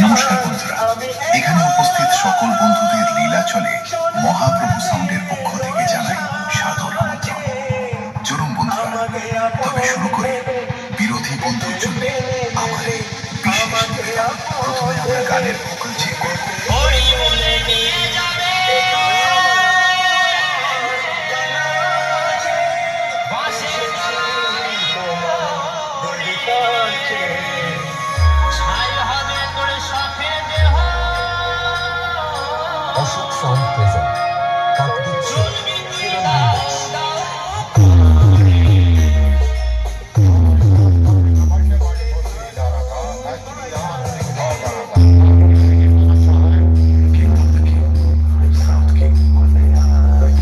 নমস্কার বন্ধুরা, এখানে উপস্থিত সকল বন্ধুদের লীলাচলে মহাপ্রভু সাউন্ডের পক্ষ থেকে জানাই সাদর আমন্ত্রণ। চলুন বন্ধুরা, তবে শুরু করি বিরোধী বন্ধুর জন্য আমার এই বিশেষ নিবেদন। প্রথমে আমরা গানের ভোকাল চেক করব। অশোক সাউন্ড প্রেজেন্ট কাকদ্বীপ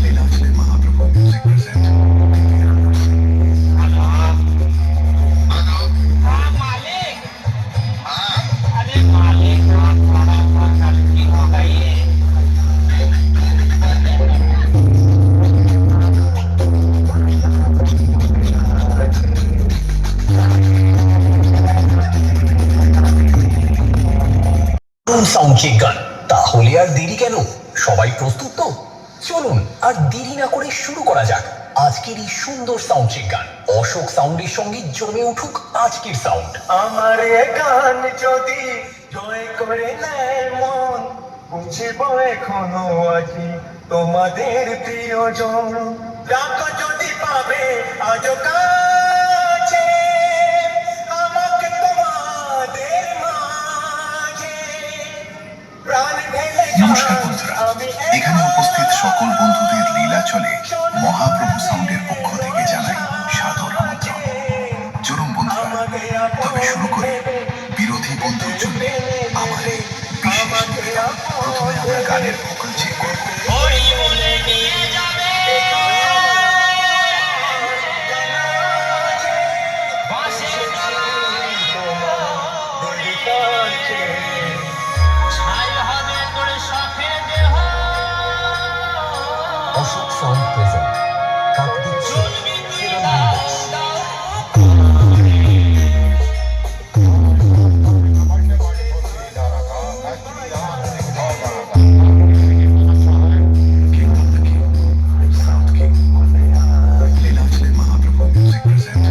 লীলাচলে Mahaprabhu music present. Sound check গান। তাহলে আর দেরি কেন? সবাই প্রস্তুত তো? চলুন আর দেরি না করে শুরু করা যাক আজকের এই সুন্দর সাউন্ড চেক গান। অশোক সাউন্ডের সঙ্গে জমে উঠুক আজকের সাউন্ড। আমার গান যদি জয় করে নেয় মন, বুঝব এখনো আছি তোমাদের প্রিয়জন। ডাক যদি পাবে আজ কাছে, আমাকে তোমাদের মাঝে প্রাণ ঢেলে নমস্কার বন্ধুরা, এখানে উপস্থিত সকল বন্ধুদের লীলাচলে মহাপ্রভু সাউন্ডের পক্ষ থেকে জানাই সাদর আমন্ত্রণ। চলুন বন্ধুরা, তবে শুরু করি বিরোধী বন্ধুর জন্য আমার এই বিশেষ নিবেদন। প্রথমে আমরা গানের ভোকাল চেক করব। অশোক সাউন্ড প্রেজেন্ট কাকদ্বীপ লীলাচলে মহাপ্রভু মিউজিক প্রেজেন্ট।